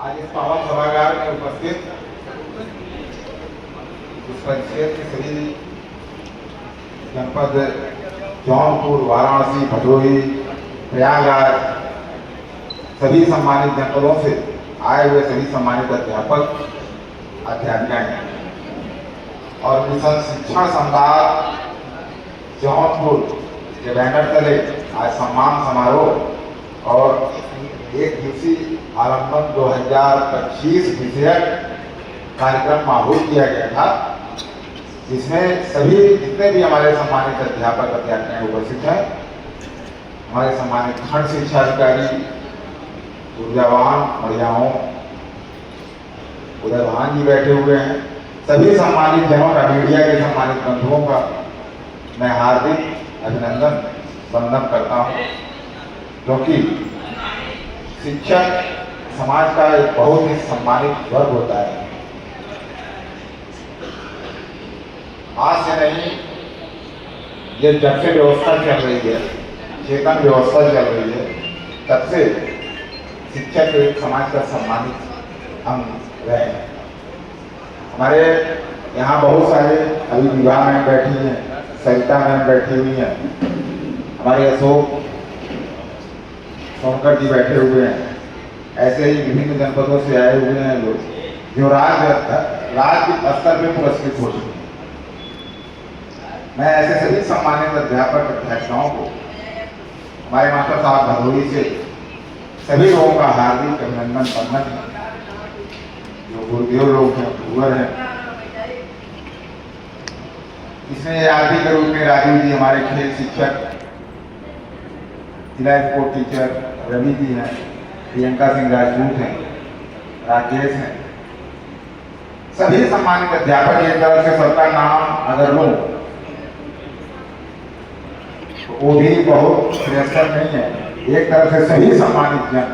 आज इस पावन सभागार में उपस्थित इस परिषद के सभी जनपद जौनपुर, वाराणसी, भदोही, प्रयागराज सभी सम्मानित जनपदों से आए हुए सभी सम्मानित अध्यापक अध्यापिकाएं और मिशन शिक्षण संवाद जौनपुर के बैनर तले आज सम्मान समारोह और एक दिवसीय आरंभन 2025 विषयक कार्यक्रम माहौल किया गया था, जिसमें सभी जितने भी हमारे सम्मानित अध्यापक अध्यापिकाएं उपस्थित हैं, हमारे सम्मानित खंड शिक्षा अधिकारी ऊर्जावान महिलाओं उदयवान जी बैठे हुए हैं, सभी सम्मानित जनों का, मीडिया के सम्मानित बंधुओं का मैं हार्दिक अभिनंदन वंदन करता हूँ, क्योंकि शिक्षक समाज का एक बहुत ही सम्मानित वर्ग होता है। आज से नहीं, ये जब से व्यवस्था चल रही है, चेतन व्यवस्था चल रही है, तब से शिक्षक एक समाज का सम्मानित अंग रहे हैं। हमारे यहाँ बहुत सारे अभी विवाह में बैठी हैं, सरिता में बैठी हुई हैं, हमारे अशोक सोनकर जी बैठे हुए हैं, ऐसे ही विभिन्न जनपदों से आए हुए हैं लोग जो राज्य स्तर पर पुरस्कृत हो चुके हैं। मैं ऐसे सभी सम्मानित अध्यापक अध्यापिकाओं को, हमारे मास्टर साहब भदोही से सभी लोगों का हार्दिक अभिनंदन वंदन है, जो गुरुदेव लोग हैं, गुरुवर हैं। इसमें आरती के रूप में राजीव जी हमारे खेल शिक्षक, जिला स्पोर्ट टीचर रवि जी हैं, प्रियंका सिंह राजपूत हैं, राकेश हैं, सभी सम्मानित अध्यापक। एक तरह से सबका नाम अगर लूं तो वो भी बहुत श्रेष्ठ नहीं है। एक तरह से सभी सम्मानित जन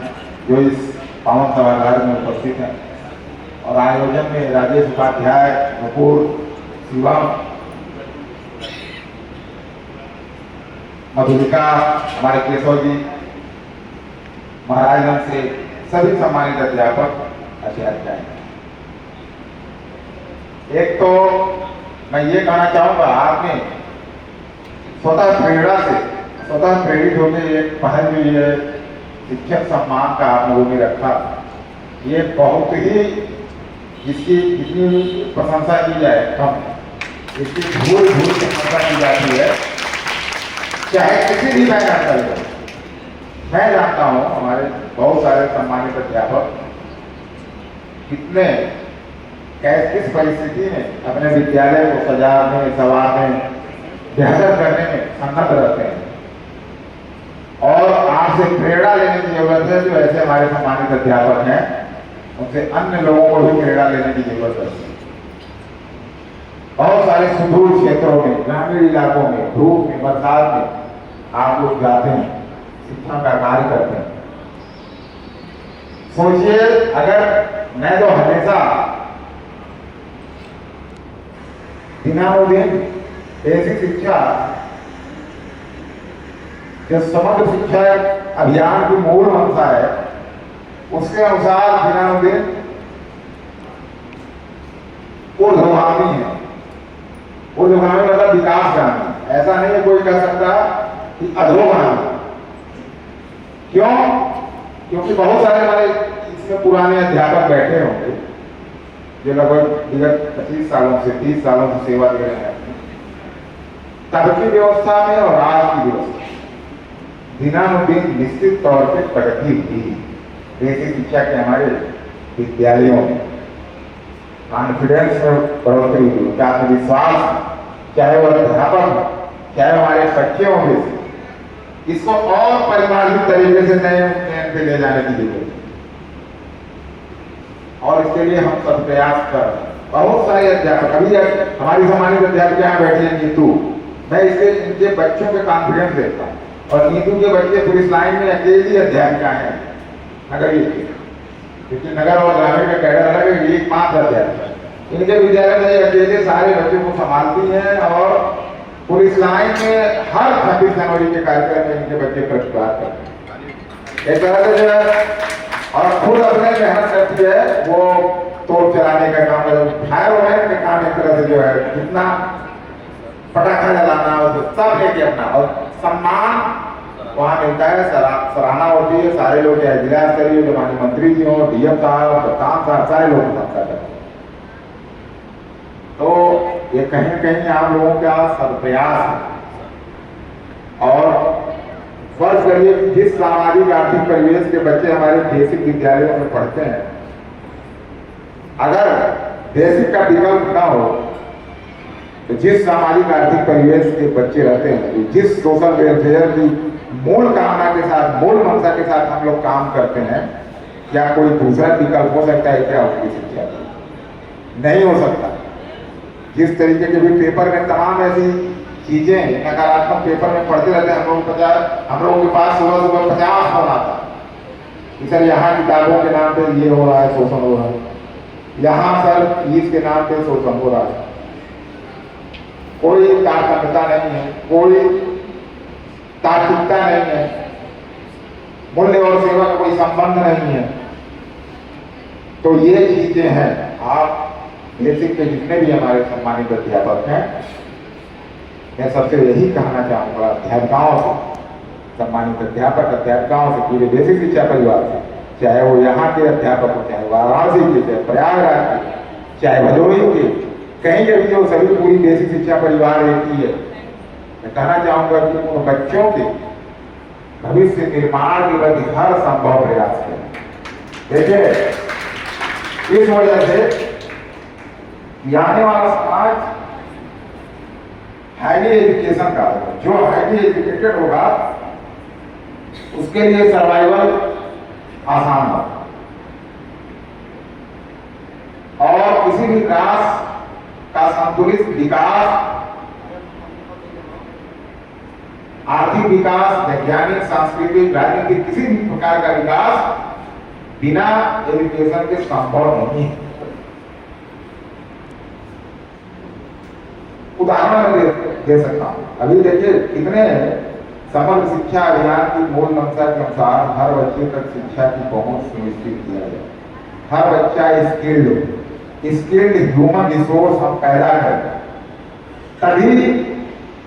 जो इस पावन सभागार में उपस्थित हैं और आयोजन में राजेश उपाध्याय, नुपुर, शिवम, मधुलिका, हमारे केशव जी, महाराजगंज से सभी सम्मानित अध्यापक अध्यापिकाएं। एक तो मैं ये कहना चाहूंगा, आपने स्वतः प्रेरणा से, स्वतः प्रेरित होकर एक पहल जो ये शिक्षक सम्मान का आप लोगों ने रखा, ये बहुत ही, इसकी जितनी प्रशंसा की जाए कम, इसकी भूल प्रशंसा की जाती है, चाहे किसी भी बैनर पर हो। मैं जानता हूँ हमारे बहुत सारे सम्मानित अध्यापक कितने किस परिस्थिति में अपने विद्यालय को सजाने, संवारने, बेहतर करने में सन्नद्ध रहते हैं और आपसे प्रेरणा लेने की जरूरत है। जो ऐसे हमारे सम्मानित अध्यापक हैं, उनसे अन्य लोगों को भी प्रेरणा लेने की जरूरत है। बहुत सारे सुदूर क्षेत्रों में, ग्रामीण इलाकों में, धूप में, बरसात में आप लोग जाते हैं, शिक्षण का कार्य करते हैं। सोचिए, अगर मैं तो हमेशा दिनानुदिन बेसिक शिक्षा, जो समग्र शिक्षा अभियान की मूल मंशा है, उसके अनुसार दिनानुदिन ऊर्ध्वगामी है। ऊर्ध्वगामी मतलब विकासगामी। ऐसा नहीं है कोई कह सकता कि अधोगामी। क्यों? क्योंकि बहुत सारे हमारे इसमें पुराने अध्यापक बैठे होंगे जो लगभग विगत 25 सालों से 30 सालों से सेवा दे रहे हैं। तब की व्यवस्था में और आज की व्यवस्था दिनानुदिन निश्चित तौर पर प्रगति हुई। बेसिक शिक्षा के हमारे विद्यालयों में कॉन्फिडेंस में बढ़ोतरी हुई, आत्मविश्वास, चाहे वो अध्यापक हो, चाहे हमारे बच्चे होंगे, इसको और परिमार्जित तरीके से नए उन्नयन पे ले जाने की जरूरत है और इसके लिए हम सब प्रयास कर रहे हैं। बहुत सारे अध्यापक, अभी हमारी सम्मानित अध्यापिका बैठी है नीतू, मैं इसके इनके बच्चों के कॉन्फिडेंस देखता हूँ और नीतू के बच्चे पुलिस लाइन में अकेली अध्यापिका है नगरीय के, क्योंकि नगर और ग्रामीण का कैडर अलग है, एक 5 अध्यापिका इनके विद्यालय में अकेले सारे बच्चों को संभालती हैं और पुलिस लाइन में हर 26 जनवरी के कार्यक्रम में इनके बच्चे प्रतिभाग करते हैं। एक तरह से जो है और खुद अपने मेहनत करती है, वो तोप चलाने का काम है, फायर वगैरह के काम, एक तरह से जो है जितना पटाखा जलाना सब लेके अपना, और सम्मान वहाँ मिलता है, सराहना होती है। सारे लोग, चाहे जिला स्तरीय, जो माननीय मंत्री जी हो, डीएम साहब, कप्तान साहब, सारे लोग करते हैं। तो ये कहीं न कहीं आप लोगों का सदप्रयास है। और फर्ज करिए कि जिस सामाजिक आर्थिक परिवेश के बच्चे हमारे बेसिक विद्यालयों में पढ़ते हैं, अगर बेसिक का विकल्प ना हो, तो जिस सामाजिक आर्थिक परिवेश के बच्चे रहते हैं, जिस सोशल वेलफेयर की मूल कामना के साथ, मूल मंशा के साथ हम लोग काम करते हैं, क्या कोई दूसरा विकल्प हो सकता है क्या उनकी शिक्षा? नहीं हो सकता। जिस तरीके के भी पेपर में तमाम ऐसी चीजें नकारात्मक पेपर में पढ़ते रहते हैं, हम लोगों के पास सुबह सुबह 50 फोन आता कि सर यहाँ किताबों के नाम पे ये हो रहा है, शोषण हो रहा है, यहाँ सर फीस के नाम पे शोषण हो रहा है। कोई तात्पर्यता नहीं है, कोई तार्किकता नहीं है, मूल्य और सेवा का कोई संबंध नहीं है। तो ये चीजें हैं। आप बेसिक के जितने भी हमारे सम्मानित अध्यापक हैं, मैं सबसे यही कहना चाहूँगा अध्यापिकाओं से, सम्मानित अध्यापक अध्यापिकाओं से, पूरे बेसिक शिक्षा परिवार से, चाहे वो यहाँ के अध्यापक हो, चाहे वाराणसी के, चाहे प्रयागराज के, चाहे भदोही के, कहीं भी हो, सभी पूरी बेसिक शिक्षा परिवार एक ही है। मैं कहना चाहूँगा कि उन बच्चों के भविष्य निर्माण के प्रति हर संभव प्रयास करें। देखिए, इस वजह से आने वाला समाज हाईली एजुकेशन का होगा। जो हाईली एजुकेटेड होगा उसके लिए सर्वाइवल आसान होगा, और किसी भी राष्ट्र का संतुलित विकास, आर्थिक विकास, वैज्ञानिक, सांस्कृतिक, राजनीतिक, किसी भी प्रकार का विकास बिना एजुकेशन के संभव नहीं है। उदाहरण दे सकता हूँ। अभी देखिए कितने समग्र शिक्षा अभियान की मूल मंशा के अनुसार हर बच्चे तक शिक्षा की पहुंच सुनिश्चित किया जाए। हर बच्चा स्किल्ड ह्यूमन रिसोर्स हम पैदा करें, तभी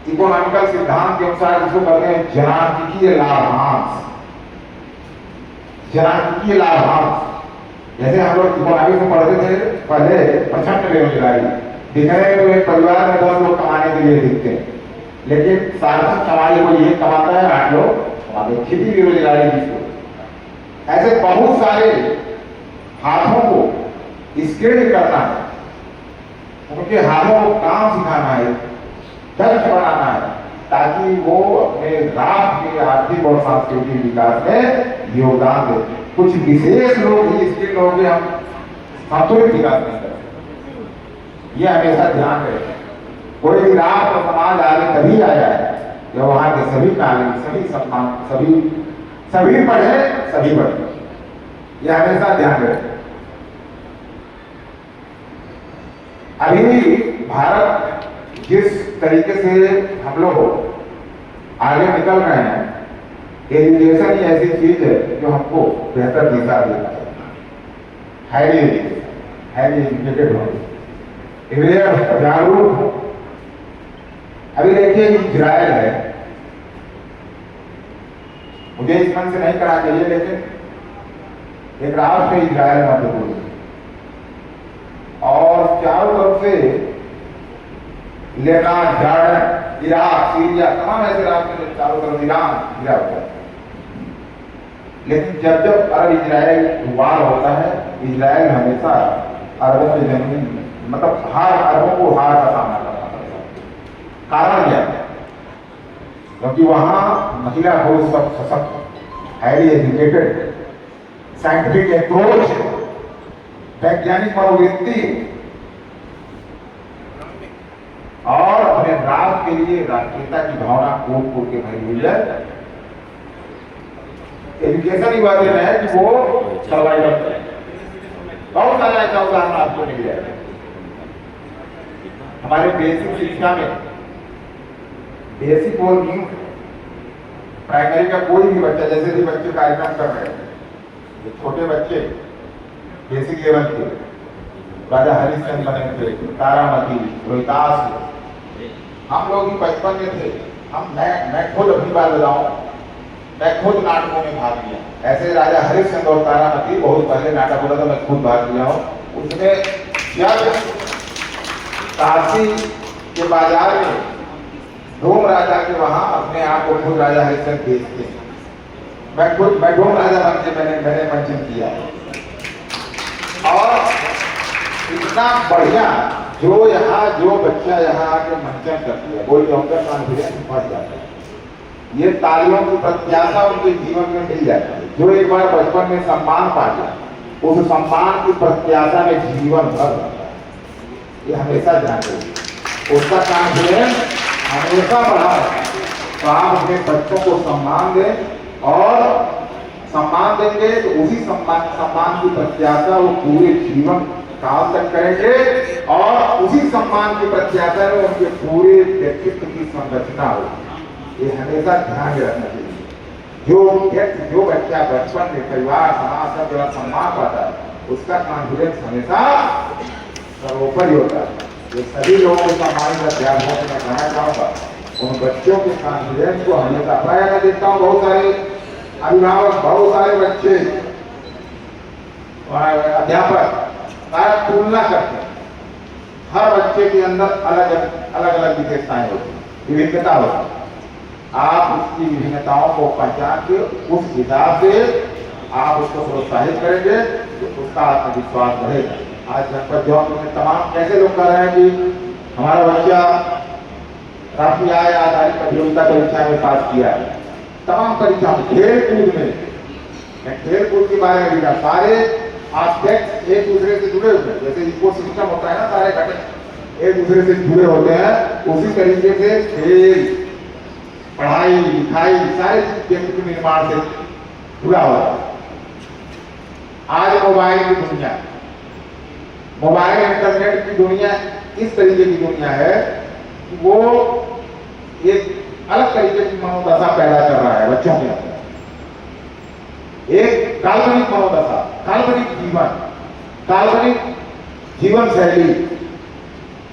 इकोनॉमिकल सिद्धांत के अनुसार जिसको कहते हैं जनांकिकीय लाभांश। जनांकिकीय लाभांश, जैसे हम लोग इकोनॉमिक्स में पढ़ते थे पहले, प्रचंड बेरोजगारी दिखने तो एक परिवार में 10 लोग कमाने के लिए दिखते हैं, लेकिन सार्थक कमाई को ये कमाता है 8 लोग, खेती बेरोजगारी जिसको। ऐसे बहुत सारे हाथों को स्किल्ड करना है, उनके हाथों को काम सिखाना है, दक्ष बनाना है, ताकि वो अपने राष्ट्र के आर्थिक और सांस्कृतिक विकास में योगदान दे। कुछ विशेष लोग ही स्किल्ड हो गए, हम संतुलित विकास नहीं करते। ये हमेशा ध्यान रखें। कोई भी राष्ट्र और समाज आगे तभी आया है जब वहां के सभी नागरिक, सभी सम्मान, सभी पढ़े, सभी बढ़े। ये हमेशा ध्यान रखें। अभी भारत जिस तरीके से हम लोग आगे निकल रहे हैं, एजुकेशन ही ऐसी चीज है जो हमको बेहतर दिशा देता है। हाईली एजुकेटेड हो, जागरूक हो। अभी देखिए इजराइल है, मुझे इस मन से नहीं कहना चाहिए, लेकिन एक राष्ट्र है इजराइल महत्वपूर्ण, और चारों तरफ से लेबनान, जॉर्डन, इराक, सीरिया, तमाम ऐसे राष्ट्र जो चारों तरफ, ईरान गिरा हुआ है। लेकिन जब जब अरब इजराइल वार होता है, इजराइल हमेशा अरबों की जमीन, मतलब हार, अरबों को हार का सामना करना पड़ता है। कारण क्या है? क्योंकि वहां महिला पुरुष सब सशक्त, हाईली एजुकेटेड, साइंटिफिक अप्रोच, वैज्ञानिक मनोवृत्ति, और अपने राष्ट्र के लिए राष्ट्रीयता की भावना कूट कूट के भरी हुई है। एजुकेशन ही वजह है कि वो सर्वाइवल करें। बहुत सारा ऐसा उदाहरण आपको मिल जाएगा। हमारे बेसिक शिक्षा में, बेसिक और न्यू प्राइमरी का कोई भी बच्चा, जैसे भी बच्चे कार्यक्रम कर रहे हैं, ये छोटे बच्चे बेसिक लेवल के राजा हरिश्चंद्र बने थे, तारामती, रोहितास, हम लोग भी बचपन में थे। मैं खुद अपनी बात बताऊं, मैं खुद नाटकों में भाग लिया। ऐसे राजा हरिश्चंद्र और तारामती बहुत पहले नाटक होता था, मैं खुद भाग लिया हूँ उसमें। जब काशी के बाजार में डोम राजा के वहां अपने आप को खुद राजा हरिश्चंद्र बेचते हैं, मैं डोम राजा बन के मैंने मंचन किया। और इतना बढ़िया जो बच्चा यहाँ आके मंचन करती है, बोल उनका कॉन्फिडेंस बढ़ जाता है। ये तालियों की प्रत्याशा उनके जीवन में मिल जाती है। जो एक बार बचपन में सम्मान पा गया, उस सम्मान की प्रत्याशा में जीवन भर रहता है। ये हमेशा ध्यान रखिए, उसका कॉन्फिडेंस हमेशा बढ़ा रहता है। तो आप अपने बच्चों को सम्मान दें, और सम्मान देंगे तो उसी सम्मान की प्रत्याशा वो पूरे जीवन काल तक करेंगे, और उसी सम्मान की प्रत्याशा में उनके पूरे व्यक्तित्व की संरचना होगी। ये हमेशा ध्यान में रखना चाहिए। जो बच्चा बचपन में परिवार समाज का जो सम्मान पाता है, उसका कॉन्फिडेंस हमेशा सर्वोपरि होता है। ये सभी लोगों को सम्मान का ध्यान में मैं कहना चाहूँगा, उन बच्चों के कॉन्फिडेंस को हमेशा मैं देखता हूँ। बहुत सारे अभिभावक, बहुत सारे बच्चे, अध्यापक तुलना करते हैं। हर बच्चे के अंदर अलग अलग विशेषताएं होती हैं, विभिन्नता होती है। आप उसकी विभिन्नताओं को पहचान के उस हिसाब से आप उसको प्रोत्साहित करेंगे तो उसका आत्मविश्वास बढ़ेगा। आज जनपद जौनपुर में तमाम कैसे लोग कह रहे हैं कि हमारा बच्चा राष्ट्रीय आय आधारित प्रतियोगिता परीक्षा में पास किया है। तमाम परीक्षा में खेल कूद में, मैं खेल कूद के बारे में भी सारे आस्पेक्ट एक दूसरे से जुड़े हुए हैं। जैसे इको सिस्टम होता है ना, सारे घटक एक दूसरे से जुड़े होते हैं, उसी तरीके से खेल, पढ़ाई लिखाई सारे व्यक्ति के निर्माण से जुड़ा हुआ है। आज मोबाइल की दुनिया, मोबाइल इंटरनेट की दुनिया इस तरीके की दुनिया है कि वो एक अलग तरीके की मनोदशा पैदा कर रहा है बच्चों के अंदर। एक काल्पनिक मनोदशा, काल्पनिक जीवन शैली,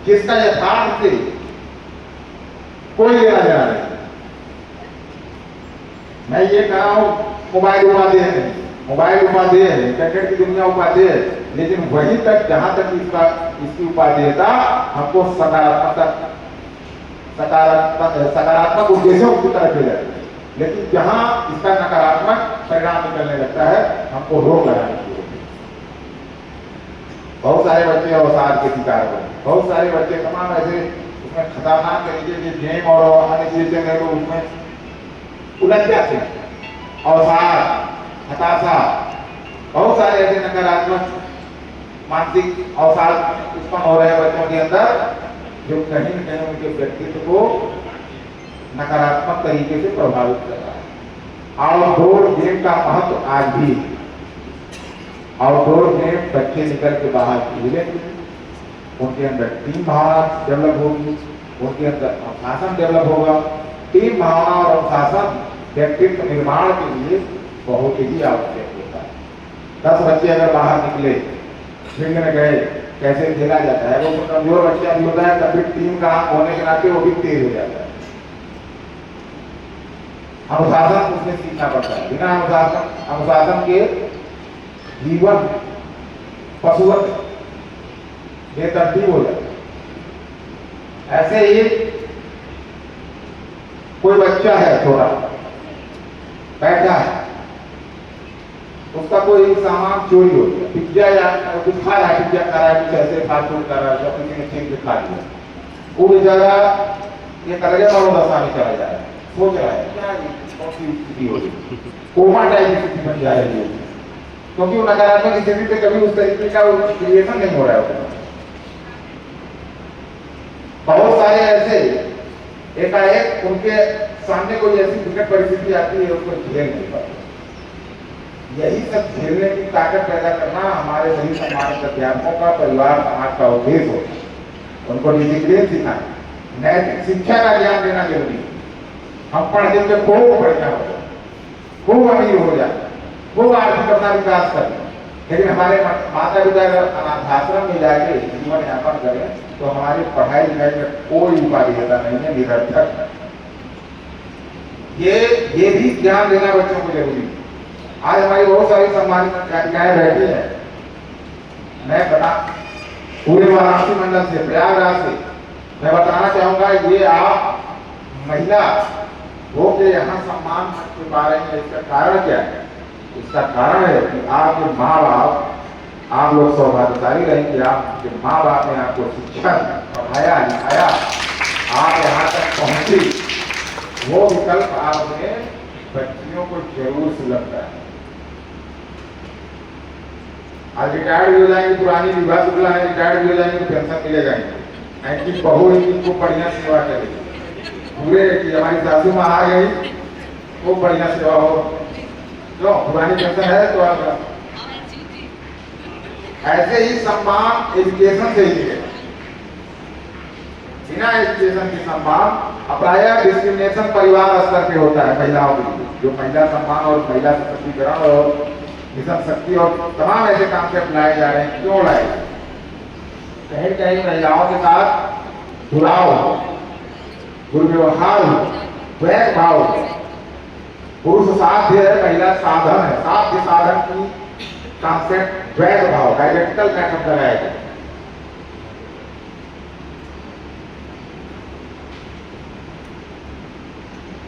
जिसका यथार्थ से कोई लेना देना नहीं। मैं ये कह रहा हूं, मोबाइल उपाधेय है, मोबाइल उपाधेय है, इंटरनेट की दुनिया उपाधेय है, लेकिन वहीं तक जहां तक इसकी उपाधेयता हमको सकारात्मक उद्देश्यों की तरफ ले जाती है। लेकिन जहां इसका नकारात्मक परिणाम निकलने लगता है, हमको रोक लगानी चाहिए। बहुत सारे बच्चे अवसाद के शिकार हुए, बहुत सारे बच्चे तमाम ऐसे उसमें खतरनाक तरीके के गेम और अन्य चीजें हैं तो उसमें उलझ जाते हैं। अवसाद, हताशा, बहुत सारे ऐसे नकारात्मक मानसिक अवसाद उत्पन्न हो रहे हैं बच्चों के अंदर, जो कहीं न कहीं उनके व्यक्तित्व को नकारात्मक तरीके से प्रभावित कर रहा है। आउटडोर गेम का महत्व आज भी, आउटडोर गेम बच्चे निकल के बाहर खेलेंगे, उनके अंदर टीम भावना डेवलप होगी, उनके अंदर अनुशासन डेवलप होगा। टीम भावना और अनुशासन व्यक्तित्व निर्माण के लिए बहुत ही आवश्यक होता है। 10 बच्चे अगर बाहर निकले, फील्ड में गए, कैसे खेला जाता है, वो कमजोर बच्चा भी होता है, तभी टीम का होने के नाते वो भी तेज हो जाता है। अनुशासन उसमें सीखना पड़ता है। बिना अनुशासन के जीवन पशुवत बेतरतीब हो जाता है। ऐसे ही कोई बच्चा है छोटा, बैठा है, उसका कोई सामान चोरी हो गया, पिज्जा या कुछ खा रहा है, पिज्जा खा रहा है, कुछ ऐसे फास्ट फूड कर रहा है, तो किसी ने छीन के खा लिया, वो बेचारा ये कर गया मनोदशा में चला जा रहा है, सोच रहा है क्या कौन सी स्थिति हो रही, कोमा टाइप की स्थिति बन जा रही है, क्योंकि वो नकारात्मक स्थिति से कभी उस तरीके का क्रिएशन नहीं हो रहा है। बहुत सारे ऐसे एकाएक उनके सामने कोई ऐसी विकट परिस्थिति आती है, उसको झेल नहीं पाते। यही सब झेलने की ताकत पैदा करना हमारे सभी समाज अध्यापकों का, परिवार समाज का उद्देश्य होता है। उनको डिसिप्लिन सिखाना, नैतिक शिक्षा का ज्ञान देना जरूरी है। हम पढ़ लिख के खूब बढ़िया हो जाए, खूब अमीर हो जाए, खूब आर्थिक अपना विकास करें, लेकिन हमारे माता पिता अगर अनाथाश्रम में जाके जीवन यापन करें तो हमारी पढ़ाई लिखाई में कोई उपाधियता नहीं है, निरर्थक। ये भी ध्यान देना बच्चों को जरूरी है। आज हमारी बहुत सारी सम्मानित गायिकाएं बैठी है, मैं बता पूरे वाराणसी मंडल से, प्रयागराज से मैं बताना चाहूंगा, ये आप महिला हो के यहाँ सम्मान के बारे में, इसका कारण क्या है? इसका कारण है कि आपके माँ बाप, आप लोग सौभाग्यशाली रहें कि आपके माँ बाप ने आपको शिक्षा पढ़ाया लिखाया, आप यहाँ तक पहुंची। वो विकल्प आपने बच्चियों को जरूर सुलभता है। आज रिटायर्ड भी हो जाएंगे, पुरानी विवाह शुक्ला है, रिटायर्ड भी हो जाएंगे तो पेंशन मिलेगा इनकी बहू इनको बढ़िया सेवा करेगी पूरे की। हमारी सासू माँ आ गई, वो बढ़िया सेवा हो, जो पुरानी पेंशन है तो आप ऐसे ही सम्मान एजुकेशन से ही है। बिना एजुकेशन के सम्मान प्रायः डिस्क्रिमिनेशन परिवार स्तर पे होता है महिलाओं के लिए। जो महिला सम्मान और महिला सशक्तिकरण और मिशन शक्ति और तमाम ऐसे कॉन्सेप्ट लाए जा रहे हैं, क्यों लाए? कहीं कहीं महिलाओं के साथ जुड़ाव हो, दुर्व्यवहार हो, द्वैत भाव हो। पुरुष साध्य है, महिला साधन है। साध्य साधन की कॉन्सेप्ट द्वैत भाव डायलेक्टिकल पैटर्न लगाया गया।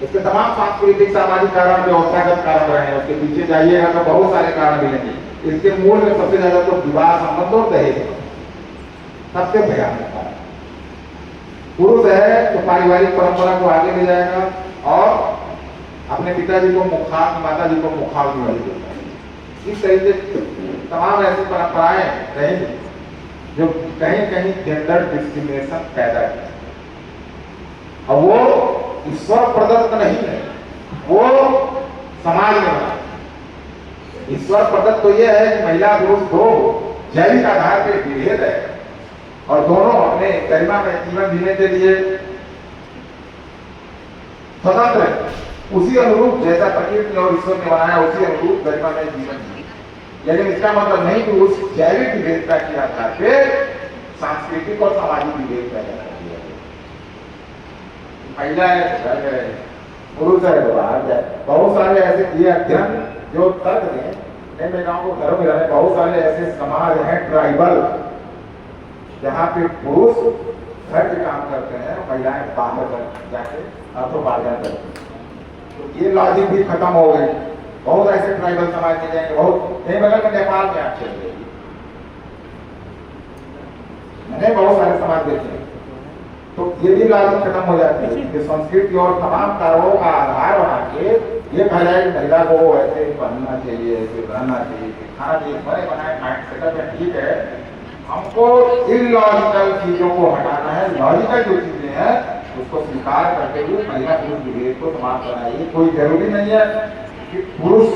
इसके तमाम सांस्कृतिक सामाजिक कारण व्यवस्थागत कारण रहे हैं, उसके पीछे जाइएगा तो बहुत सारे कारण मिलेंगे। इसके मूल में सबसे ज्यादा तो विवाह संबंध और दहेज सबसे भयानक कारण। पुरुष है तो पारिवारिक परंपरा को आगे ले जाएगा और अपने पिताजी को मुखाग्नि, माता जी को मुखाग्नि वाली देता है। इस तरीके तमाम ऐसी परंपराएं रहेंगी जो कहीं कहीं जेंडर डिस्क्रिमिनेशन पैदा करती है। और वो ईश्वर प्रदत्त नहीं है, वो समाज में बना। ईश्वर प्रदत्त तो यह है कि महिला पुरुष दो जैविक आधार पर विभेद है और दोनों अपने गरिमा में जीवन जीने के लिए स्वतंत्र है। उसी अनुरूप जैसा प्रकृति और ईश्वर ने बनाया उसी अनुरूप गरिमा में जीवन जीने। लेकिन इसका मतलब नहीं कि उस जैविक विभेदता के आधार पर सांस्कृतिक और सामाजिक विभेद पैदा कर दिया गया। महिला है पुरुष है तो बाहर जाए। बहुत सारे ऐसे किए अध्ययन जो तर्क दें, मैं गाँव को घरों में रहे, बहुत सारे ऐसे समाज हैं ट्राइबल जहाँ पे पुरुष घर के काम करते हैं, महिलाएं बाहर जाके अर्थोपार्जन करते हैं। तो ये लॉजिक भी खत्म हो गई। बहुत ऐसे ट्राइबल समाज में जाएंगे, बहुत नहीं बगल में नेपाल में आप चल जाएगी, मैंने बहुत सारे समाज देखे। तो ये भी लॉजिक खत्म हो जाती है कि संस्कृति और तमाम कारणों का आधार बना के ये कहा जाए कि महिला को ऐसे पहनना चाहिए, ऐसे रहना चाहिए, खाना चाहिए, बड़े बनाए माइंड सेटअप है, ठीक है। हमको इलॉजिकल चीजों को हटाना है, लॉजिकल जो चीजें हैं उसको स्वीकार करते हुए महिला पुरुष विभेद को समाप्त बनाइए। कोई जरूरी नहीं है कि पुरुष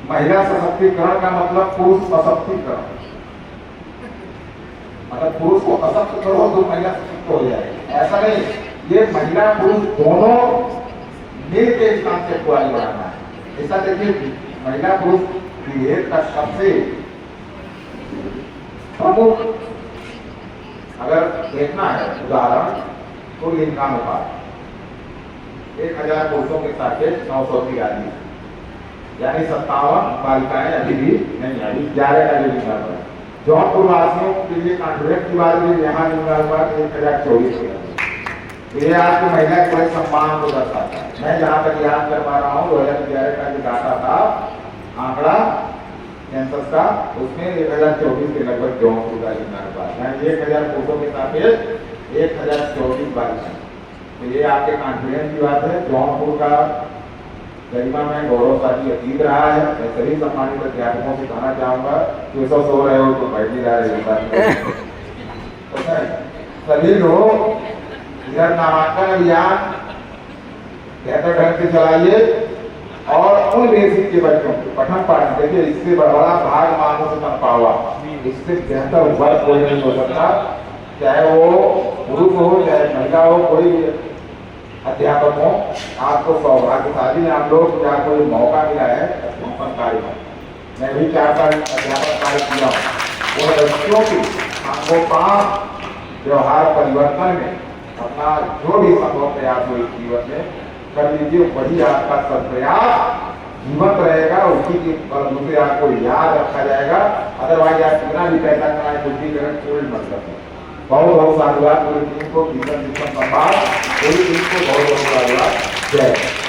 महिला सशक्तिकरण का मतलब पुरुष सशक्तिकरण, मतलब पुरुष को अशक्त करो तो महिला सशक्त हो जाएगी, ऐसा नहीं। ये महिला पुरुष दोनों मिल के इस कॉन्सेप्ट को आगे बढ़ाना है। ऐसा देखिए, महिला पुरुष विभेद का सबसे प्रमुख अगर देखना है उदाहरण तो लिंगानुपात 1000 पुरुषों के सापेक्ष 943, यानी 57 बालिकाएं अभी भी नहीं आई। 11 का जो लिंगानुपात जौनपुर वासियों के लिए कॉन्ट्रैक्ट की बात हुई, यहाँ लिंगानुपात 1024 है। ये आपको महिला के बड़े सम्मान को दर्शाता है। मैं जहाँ तक याद कर पा रहा हूँ 2011 का जो डाटा था आंकड़ा सेंसस का, उसमें 1024 के लगभग जौनपुर का लिंगानुपात, यानी 1000 पुरुषों के सापेक्ष 1024 बालिकाएं। तो ये आपके कॉन्फिडेंस की बात है। जौनपुर का गरिमा में गौरवशाली अतीत रहा है। मैं सभी सम्मानित अध्यापकों से कहना चाहूंगा कि सब सो रहे हो तो बैठ नहीं रहे सभी लोग इधर नामांकन अभियान बेहतर ढंग से चलाइए और उन बेसिक के बच्चों को पठन पाठन, देखिए इससे बड़ा भाग मानो से तन पावा, इससे बेहतर वर्ग कोई नहीं हो सकता, चाहे वो पुरुष हो चाहे महिला हो, कोई भी अध्यापक हो। आपको सौभाग्यशाली आप लोग, क्या कोई मौका मिला है कार्य में मैं भी 4 साल अध्यापक कार्य किया हूँ। वो बच्चों की संगोपान व्यवहार परिवर्तन में अपना जो भी संभव प्रयास हो इस जीवन में कर लीजिए, वही आपका सब प्रयास जीवंत रहेगा, उसी के बलबूते से आपको याद रखा जाएगा। अदरवाइज आप कितना भी पैसा कमाए, कुछ भी करें, कोई मतलब नहीं। बहुत बहुत साधुवाद पूरी टीम को, किशन संवाद पूरी टीम को बहुत बहुत साधुवाद। जय